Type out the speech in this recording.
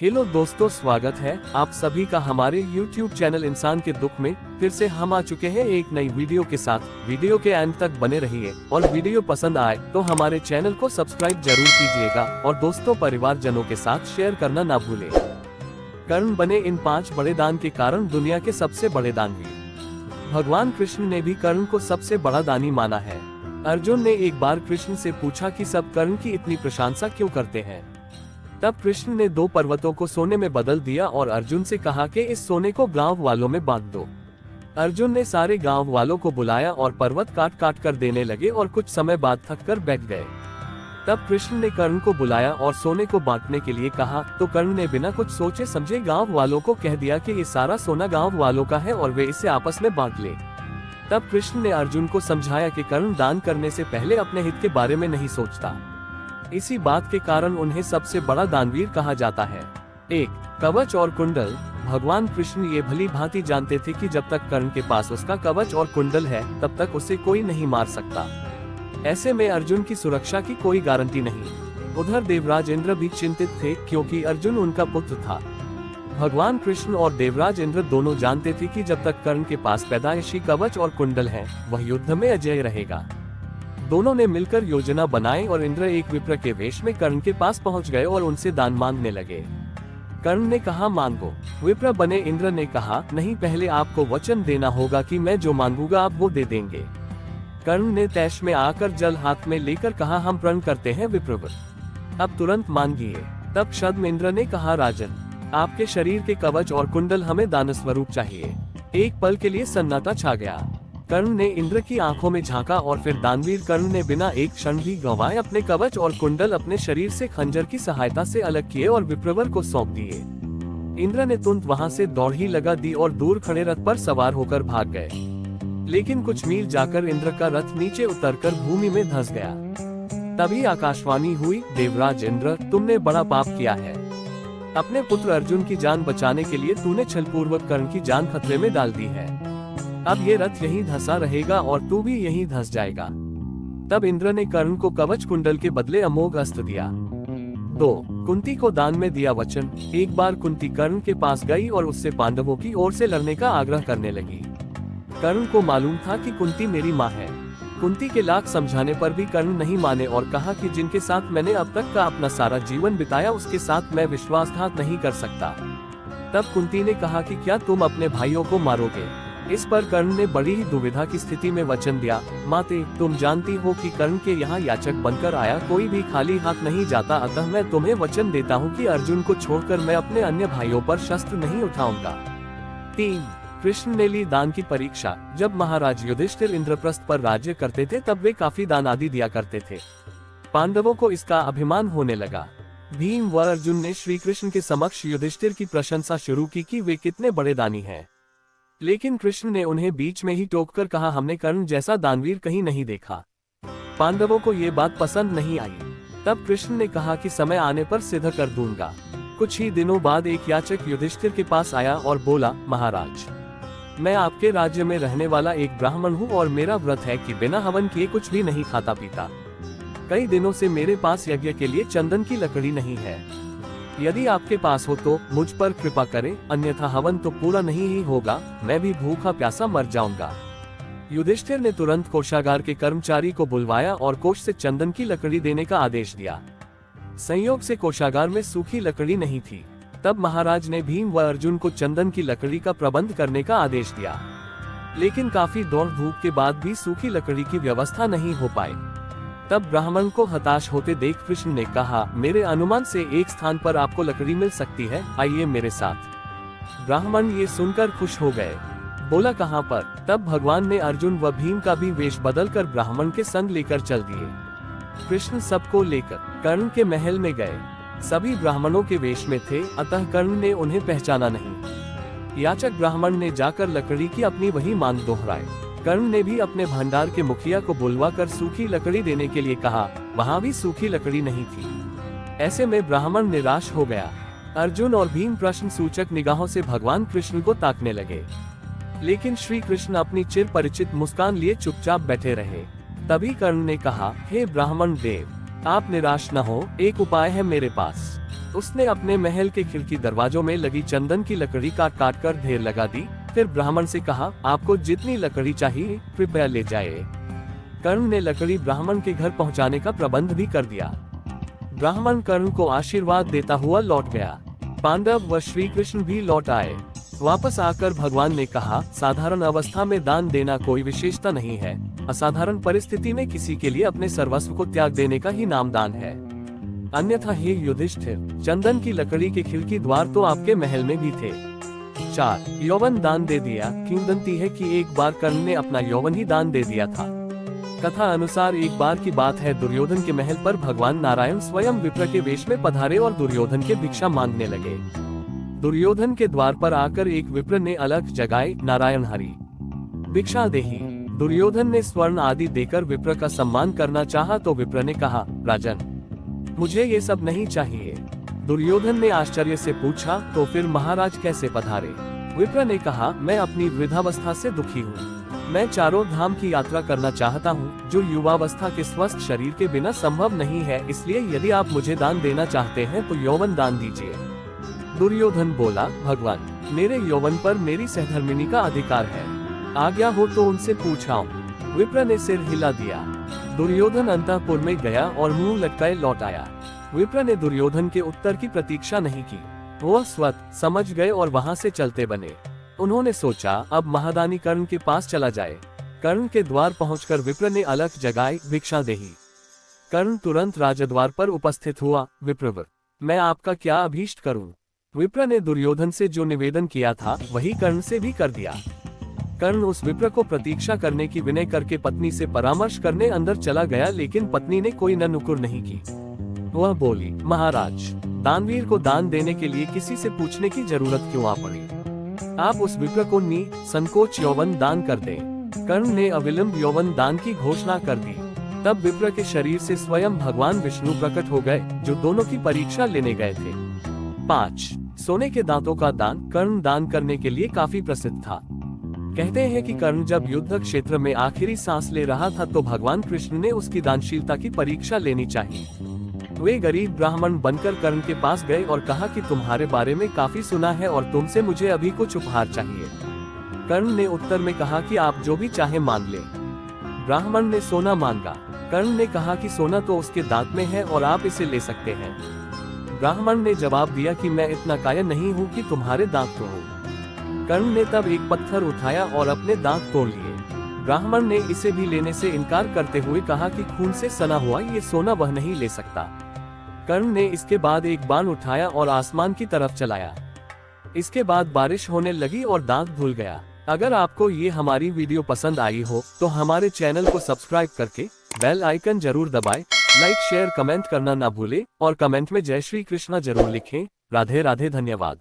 Hello दोस्तों, स्वागत है आप सभी का हमारे YouTube चैनल इंसान के दुख में। फिर से हम आ चुके हैं एक नई वीडियो के साथ। वीडियो के अंत तक बने रहिए और वीडियो पसंद आए तो हमारे चैनल को सब्सक्राइब जरूर कीजिएगा और दोस्तों परिवार जनों के साथ शेयर करना ना भूले। कर्ण बने इन 5 बड़े दान के कारण दुनिया के सबसे बड़े दानवीर। भगवान कृष्ण ने भी कर्ण को सबसे बड़ा दानी माना है। अर्जुन ने एक बार कृष्ण से पूछा कि सब कर्ण की इतनी प्रशंसा क्यों करते हैं। तब कृष्ण ने 2 पर्वतों को सोने में बदल दिया और अर्जुन से कहा कि इस सोने को गांव वालों में बांट दो। अर्जुन ने सारे गांव वालों को बुलाया और पर्वत काट काट कर देने लगे और कुछ समय बाद थक कर बैठ गए। तब कृष्ण ने कर्ण को बुलाया और सोने को बांटने के लिए कहा तो कर्ण ने बिना कुछ सोचे समझे गांव वालों को कह दिया कि ये सारा सोना गांव वालों का है और वे इसे आपस में बांट ले। तब कृष्ण ने अर्जुन को समझाया कि कर्ण दान करने से पहले अपने हित के बारे में नहीं सोचता। इसी बात के कारण उन्हें सबसे बड़ा दानवीर कहा जाता है। 1. कवच और कुंडल। भगवान कृष्ण ये भली भांति जानते थे कि जब तक कर्ण के पास उसका कवच और कुंडल है तब तक उसे कोई नहीं मार सकता। ऐसे में अर्जुन की सुरक्षा की कोई गारंटी नहीं। उधर देवराज इंद्र भी चिंतित थे क्योंकि अर्जुन उनका पुत्र था। भगवान कृष्ण और देवराज इंद्र दोनों जानते थे कि जब तक कर्ण के पास पैदाइशी कवच और कुंडल है वह युद्ध में अजय रहेगा। दोनों ने मिलकर योजना बनाई और इंद्र एक विप्र के वेश में कर्ण के पास पहुंच गए और उनसे दान मांगने लगे। कर्ण ने कहा मांगो। विप्र बने इंद्र ने कहा नहीं, पहले आपको वचन देना होगा कि मैं जो मांगूंगा आप वो दे देंगे। कर्ण ने तैश में आकर जल हाथ में लेकर कहा हम प्रण करते हैं विप्रवर, अब तुरंत मांगिए। तब छद्म इंद्र ने कहा राजन, आपके शरीर के कवच और कुंडल हमें दान स्वरूप चाहिए। एक पल के लिए सन्नाटा छा गया। कर्ण ने इंद्र की आंखों में झांका और फिर दानवीर कर्ण ने बिना एक क्षण भी गंवाए अपने कवच और कुंडल अपने शरीर से खंजर की सहायता से अलग किए और विप्रवर को सौंप दिए। इंद्र ने तुरंत वहां से दौड़ ही लगा दी और दूर खड़े रथ पर सवार होकर भाग गए। लेकिन कुछ मील जाकर इंद्र का रथ नीचे उतरकर भूमि में धंस गया। तभी आकाशवाणी हुई, देवराज इंद्र, तुमने बड़ा पाप किया है। अपने पुत्र अर्जुन की जान बचाने के लिए तूने छलपूर्वक कर्ण की जान खतरे में डाल दी है। अब ये रथ यहीं धंसा रहेगा और तू भी यहीं धंस जाएगा। तब इंद्र ने कर्ण को कवच कुंडल के बदले अमोघ अस्त्र दिया। 2. कुंती को दान में दिया वचन। एक बार कुंती कर्ण के पास गई और उससे पांडवों की ओर से लड़ने का आग्रह करने लगी। कर्ण को मालूम था कि कुंती मेरी माँ है। कुंती के लाख समझाने पर भी कर्ण नहीं माने और कहा कि जिनके साथ मैंने अब तक का अपना सारा जीवन बिताया उसके साथ मैं विश्वासघात नहीं कर सकता। तब कुंती ने कहा कि क्या तुम अपने भाइयों को मारोगे। इस पर कर्ण ने बड़ी ही दुविधा की स्थिति में वचन दिया, माते तुम जानती हो कि कर्ण के यहाँ याचक बनकर आया कोई भी खाली हाथ नहीं जाता, अतः मैं तुम्हें वचन देता हूँ कि अर्जुन को छोड़कर मैं अपने अन्य भाइयों पर शस्त्र नहीं उठाऊंगा। 3. कृष्ण ने ली दान की परीक्षा। जब महाराज युधिष्ठिर इंद्रप्रस्थ पर राज्य करते थे तब वे काफी दान आदि दिया करते थे। पांडवों को इसका अभिमान होने लगा। भीम व अर्जुन ने श्री कृष्ण के समक्ष युधिष्ठिर की प्रशंसा शुरू की कि वे कितने बड़े दानी हैं। लेकिन कृष्ण ने उन्हें बीच में ही टोककर कहा हमने कर्ण जैसा दानवीर कहीं नहीं देखा। पांडवों को ये बात पसंद नहीं आई। तब कृष्ण ने कहा कि समय आने पर सिद्ध कर दूंगा। कुछ ही दिनों बाद एक याचक युधिष्ठिर के पास आया और बोला, महाराज मैं आपके राज्य में रहने वाला एक ब्राह्मण हूँ और मेरा व्रत है कि बिना हवन किए कुछ भी नहीं खाता पीता। कई दिनों से मेरे पास यज्ञ के लिए चंदन की लकड़ी नहीं है। यदि आपके पास हो तो मुझ पर कृपा करें, अन्यथा हवन तो पूरा नहीं ही होगा, मैं भी भूखा प्यासा मर जाऊंगा। युधिष्ठिर ने तुरंत कोषागार के कर्मचारी को बुलवाया और कोष से चंदन की लकड़ी देने का आदेश दिया। संयोग से कोषागार में सूखी लकड़ी नहीं थी। तब महाराज ने भीम व अर्जुन को चंदन की लकड़ी का प्रबंध करने का आदेश दिया। लेकिन काफी दौड़ धूप के बाद भी सूखी लकड़ी की व्यवस्था नहीं हो पाई। तब ब्राह्मण को हताश होते देख कृष्ण ने कहा, मेरे अनुमान से एक स्थान पर आपको लकड़ी मिल सकती है, आइए मेरे साथ। ब्राह्मण ये सुनकर खुश हो गए। बोला कहाँ पर। तब भगवान ने अर्जुन व भीम का भी वेश बदलकर ब्राह्मण के संग लेकर चल दिए। कृष्ण सबको लेकर कर्ण के महल में गए। सभी ब्राह्मणों के वेश में थे, अतः कर्ण ने उन्हें पहचाना नहीं। याचक ब्राह्मण ने जाकर लकड़ी की अपनी वही मांग दोहराई। कर्ण ने भी अपने भंडार के मुखिया को बुलवाकर सूखी लकड़ी देने के लिए कहा, वहां भी सूखी लकड़ी नहीं थी। ऐसे में ब्राह्मण निराश हो गया। अर्जुन और भीम प्रश्न सूचक निगाहों से भगवान कृष्ण को ताकने लगे। लेकिन श्री कृष्ण अपनी चिर परिचित मुस्कान लिए चुपचाप बैठे रहे। तभी कर्ण ने कहा, हे ब्राह्मण देव, आप निराश न हो, एक उपाय है मेरे पास। उसने अपने महल के खिड़की दरवाजों में लगी चंदन की लकड़ी काट काट कर ढेर लगा दी। फिर ब्राह्मण से कहा, आपको जितनी लकड़ी चाहिए कृपया ले जाए। कर्ण ने लकड़ी ब्राह्मण के घर पहुंचाने का प्रबंध भी कर दिया। ब्राह्मण कर्ण को आशीर्वाद देता हुआ लौट गया। पांडव व श्री कृष्ण भी लौट आए। वापस आकर भगवान ने कहा, साधारण अवस्था में दान देना कोई विशेषता नहीं है, असाधारण परिस्थिति में किसी के लिए अपने सर्वस्व को त्याग देने का ही नाम दान है। अन्यथा हे युधिष्ठिर, चंदन की लकड़ी के खिड़की द्वार तो आपके महल में भी थे। 4. यौवन दान दे दिया। किंवदंती है कि एक बार कर्ण ने अपना यौवन ही दान दे दिया था। कथा अनुसार एक बार की बात है, दुर्योधन के महल पर भगवान नारायण स्वयं विप्र के वेश में पधारे और दुर्योधन के भिक्षा मांगने लगे। दुर्योधन के द्वार पर आकर एक विप्र ने अलख जगाई, नारायण हरि भिक्षा देहि। दुर्योधन ने स्वर्ण आदि देकर विप्र का सम्मान करना चाहा तो विप्र ने कहा, राजन मुझे ये सब नहीं चाहिए। दुर्योधन ने आश्चर्य से पूछा, तो फिर महाराज कैसे पधारे? विप्र ने कहा, मैं अपनी वृद्धावस्था से दुखी हूँ। मैं चारों धाम की यात्रा करना चाहता हूँ, जो युवावस्था के स्वस्थ शरीर के बिना संभव नहीं है। इसलिए यदि आप मुझे दान देना चाहते हैं तो यौवन दान दीजिए। दुर्योधन बोला, भगवान मेरे यौवन पर मेरी सहधर्मिणी का अधिकार है, आज्ञा हो तो उनसे पूछाऊं। विप्र ने सिर हिला दिया। दुर्योधन अंतःपुर में गया और मुंह लटकाए लौट आया। विप्र ने दुर्योधन के उत्तर की प्रतीक्षा नहीं की। वह स्वतः समझ गए और वहां से चलते बने। उन्होंने सोचा, अब महादानी कर्ण के पास चला जाए। कर्ण के द्वार पहुंचकर विप्र ने अलख जगाई, भिक्षा देहि। कर्ण तुरंत राजद्वार पर उपस्थित हुआ। विप्रवर, मैं आपका क्या अभीष्ट करूं? विप्र ने दुर्योधन से जो निवेदन किया था वही कर्ण से भी कर दिया। कर्ण उस विप्र को प्रतीक्षा करने की विनय करके पत्नी से परामर्श करने अंदर चला गया, लेकिन पत्नी ने कोई न नुकुर नहीं की। वह बोली, महाराज दानवीर को दान देने के लिए किसी से पूछने की जरूरत क्यों आ पड़ी? आप उस विप्र को संकोच यौवन दान कर दें। कर्ण ने अविलंब यौवन दान की घोषणा कर दी। तब विप्र के शरीर से स्वयं भगवान विष्णु प्रकट हो गए, जो दोनों की परीक्षा लेने गए थे। 5. सोने के दांतों का दान। कर्ण दान करने के लिए काफी प्रसिद्ध था। कहते हैं कि कर्ण जब युद्ध क्षेत्र में आखिरी सांस ले रहा था तो भगवान कृष्ण ने उसकी दानशीलता की परीक्षा लेनी चाहिए। वे गरीब ब्राह्मण बनकर कर्ण के पास गए और कहा कि तुम्हारे बारे में काफी सुना है और तुमसे मुझे अभी कुछ उपहार चाहिए। कर्ण ने उत्तर में कहा कि आप जो भी चाहे मांग ले। ब्राह्मण ने सोना मांगा। कर्ण ने कहा कि सोना तो उसके दांत में है और आप इसे ले सकते हैं। ब्राह्मण ने जवाब दिया कि मैं इतना कायर नहीं हूँ कि तुम्हारे दांत तोड़ूं। कर्ण ने तब एक पत्थर उठाया और अपने दांत तोड़ लिए। ब्राह्मण ने इसे भी लेने से इनकार करते हुए कहा कि खून से सना हुआ ये सोना वह नहीं ले सकता। कर्ण ने इसके बाद एक बाण उठाया और आसमान की तरफ चलाया। इसके बाद बारिश होने लगी और दांत धुल गया। अगर आपको ये हमारी वीडियो पसंद आई हो तो हमारे चैनल को सब्सक्राइब करके बेल आइकन जरूर दबाएं, लाइक शेयर कमेंट करना ना भूले और कमेंट में जय श्री कृष्णा जरूर लिखें। राधे राधे, धन्यवाद।